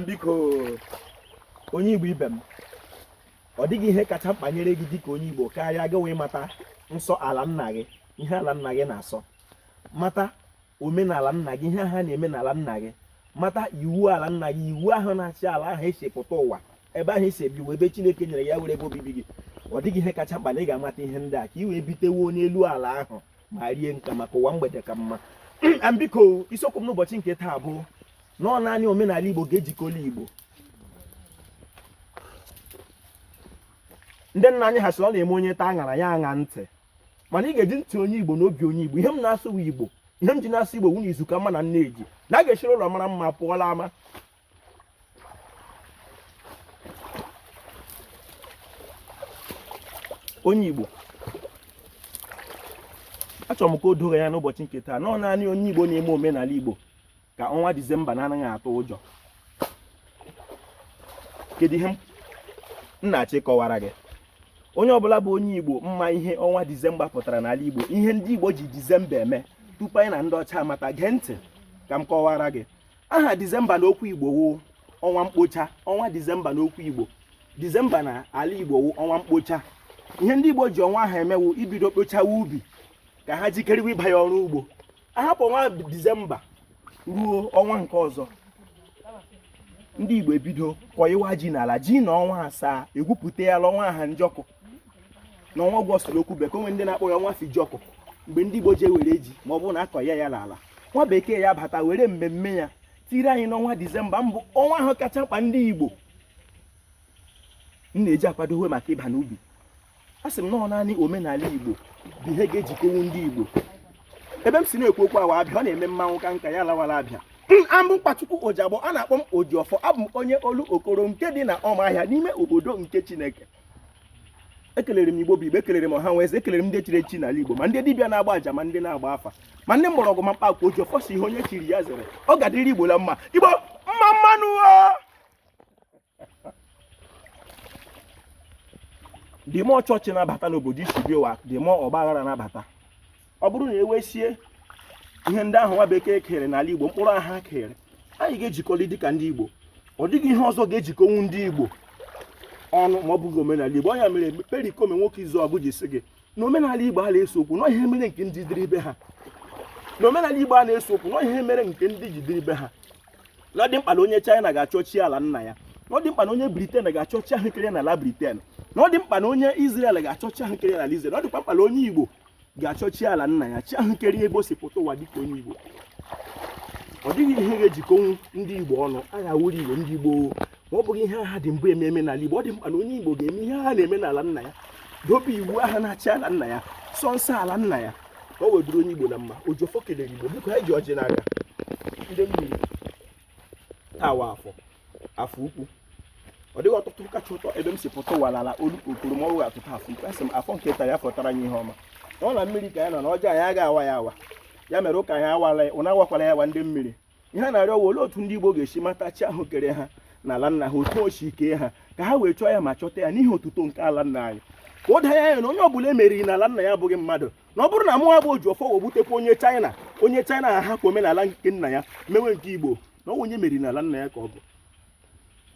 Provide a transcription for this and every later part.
Biko onye Igbo ibe m, ọ dịghị ihe kacha mkpa nyere gị dịka onye Igbo karịa gị wee mata nsọ ala nna gị, ihe ala nna gị na-asọ, mata omenala nna gị, ihe ha na-eme n'ala nna gị, mata iwu ala nna gị, iwu ahụ na-achị ala ahụ esi pụta ụwa, ebe ahụ esi ebi, ebe Chineke nyere ya were ebe obibi gị. Ọ dịghị ihe kacha mkpa na ị ga-amata ihe ndị a ka ị wee bitewo n'elu ala ahụ ma rie nka maka ụwa mgbede ka mma. Biko isiokwu m n'ụbọchị nke taa bụ nọ naanị omenala Igbo ga-ejikọla Igbo. Ndị nna anyị ha sị ọ na-eme onye taa aṅara ya aṅa ntị, mana ị ga-eji ntị onye Igbo n'obi onye Igbo. Ihe m na-asụ Igbo, ihe m ji na-asụ Igbo nwunye izu ka mma na nne eji na a ga-echiri ụlọ mara mma pụọla ama. Onye Igbo, achọrọ m ka o doro ya n'ụbọchị nke taa nọ naanị onye Igbo na-eme omenala Igbo ka ọnwa Disemba na-anaghị atụ ụjọ. Kedu ihe m na-achọ ịkọwara gị? Onye ọbụla bụ onye Igbo mma ihe ọnwa Disemba pụtara n'ala Igbo, ihe ndị Igbo ji Disemba eme tupu anyị na ndị ọcha amata. Gee ntị ka m kọwara gị. Aha Disemba n'okwu Igbo wụ ọnwa mkpocha. Ọnwa Disemba n'okwu Igbo, Disemba na ala Igbo wụ ọnwa mkpocha. Ihe ndị Igbo ji ọnwa ahụ emewu ibido kpochawa ubi ka ha jikere ịbanye ọrụ ugbo. Ahapụ ọnwa Disemba ruo ọnwa nke ọzọ, ndị Igbo ebido kọịwa ji n'ala. Ji na ọnwa asaa egwupụta ya ọnwa aha njọkụ na ọnwa Ọgọst okwu bekee. Onwe ndị na-akpọ ya ọnwa Fijọkụ, mgbe ndị Igbo ji ewere ji ma ọ bụrụ na akọ ya n'ala. Nwa bekee ya bata were mmemme ya tiri anyị n'ọnwa Disemba, mbụ ọnwa ahụ kacha mkpa ndị Igbo na-eji akwadowe maka ịba n'ubi. A sị m nọ naanị omenala Igbo bụ ihe ga-ejikọwu ndị Igbo. Ebe m si na-ekwu okwu awa abịa, ọ na-eme mmanwụ ka nka ya lawara abịa. Ambụ Mkpachukwu Ojabọ, a na-akpọ m Ojiọfọ. Abụ m onye olu okoro nke dị na Ọmahịa n'ime obodo nke Chineke. Ekelere m Igbo bụ Igbo, ekelere m ọha nwe eze, ekelere m ndị chiri echi n'ala Igbo, ma ndị dibịa na-agba aja, ma ndị na-agba afa, ma ndị mgbọrọgwụ ma mkpa akwa. Ojiọfọ si ihe onye chiri ya zere, ọ ga-adịrị Igbo la mma. Igbo mma mmanụ dị mọ chọọchị na-abata n'obodo isi bi ụwa, dị mọ ọgba aghara na-abata. Ọ bụrụ na ewesie ihe ndị ahụ nwa bekee kere n'ala Igbo, mkpụrụ aha kere, anyị ga-ejikọli dịka ndị Igbo. Ọ dịghị ihe ọzọ ga-ejikọnwu ndị Igbo ọnụ ma ọ bụghị omenala Igbo. Onye mere Perikome nwoke izu ọgụ ji sị gị na omenala Igbo a na-eso okwu nọ ihe mere nke ndị dịrị ibe ha, na omenala Igbo a na-eso okwu nọ ihe mere nke ndị ji dịrị ibe ha. Na ọ dị mkpa na onye China ga-achọchi ala nna ya, na ọ dị mkpa na onye Britain ga-achọchi ahụekere n'ala Britain, na ọ dị mkpa na onye Israel ga-achọchi ahụekere n'ala Israel, na ọ dịkwa mkpa na onye Igbo ga-achọchi ala nna ya, chi ahụekere ebe o si pụta ụwa dịka onye Igbo. Ọ dịghị ihe ga-ejikọnwu ndị Igbo ọnụ. Agha wuru Igbo ndị Igbo ma ọ bụghị ihe agha dị mbụ ememe n'ala Igbo. Ọ dị mkpa na onye Igbo ga-eme ihe agha na-eme n'ala nna ya, dobe iwu agha na-achị ala nna ya, sọ nsọ ala nna ya, ka o weduru onye Igbo na mma. Ojiọfọ kelere Igbo. Biko anyị ji ọjị n'aka ndị mmiri tawa afọ ukwu. Ọ dịghị ọtụtụ kacha ụtọ ebe m si pụta ụwa n'ala olu okoro ma ọ wụ atụtụ afọ ukwu. Asị m afọ nke taa ya fọtara anyị ihe ọma. Ọ na mmiri ka ya nọ na ọjọọ anyị agaghị awa ya awa, ya mere ụka anyị awala ya, ụna awakwala ya awa ndị mmiri. Ihe a na-arịọ olee otu ndị Igbo ga-esi mata chi ahụ kere ha n'ala nna ha, otu o si kee ha, ka ha wee chọọ ya ma chọta ya n'ihi otuto nke ala nna anyị. Ka ọ daa ya na onye ọbụla emeriri n'ala nna ya abụghị mmadụ. Na ọ bụrụ na mụ abụ Ojiọfọ wee gbutekwa onye China ha hapụ omenala nke nna ya mewe nke Igbo, na onye meriri n'ala nna ya ka ọ bụ.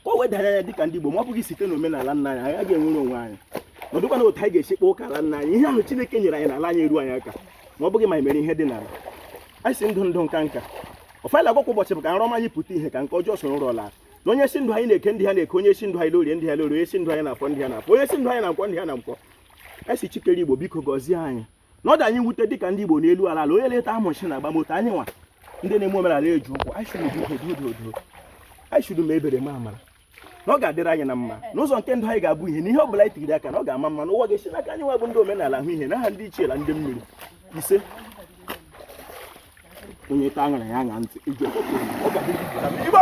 Ka o wedara ya dịka ndị Igbo, ma ọ bụghị site n'omenala nna anyị, anyị agaghị enwere onwe anyị. Nọdụkwa na otu anyị ga-echekpa ụka ala nna anyị, ihe ahụ Chineke nyere anyị n'ala anyị eru anyị aka, ma ọ bụghị ma mere ihe dị n'ala. Anyị si ndụ ndụ nka nka ọfala agwakwa ụbọchị bụ ka nrọma anyị pụta ihe ka nke ọjọọ soro ụrọla. Na onye si ndụ anyị na-eke ndị ha na-eke, onye si ndụ anyị lorie ndị ha lorie, onye si ndụ anyị na-afọ ndị ha na-afọ, onye si ndụ anyị na-nkwọ ndị ha na nkwọ. Anyị si Chikere Igbo biko gọzie anyị na ọ dị anyị wute dịka ndị Igbo n'elu ala ala. Onye leta amụchi na agbamoto anyị nwa ndị na-eme omenala eji ụkwụ, anyị siri ododo, anyị siri ma ebere ma amara na ọ ga-adịrị anyị na mma. N'ụzọ nke ndụ anyị ga-abụ ihe na ihe ọ bụla anyị tigiri aka na ọ ga-ama mma n'ụwa ga-esi n'aka anyị nwa bụ ndị omenala ahụ ihe n'aha ndị ichie na ndị mmiri. Ise onye taa aṅara ya aṅa ntị, ọ ga-adịrị Igbo.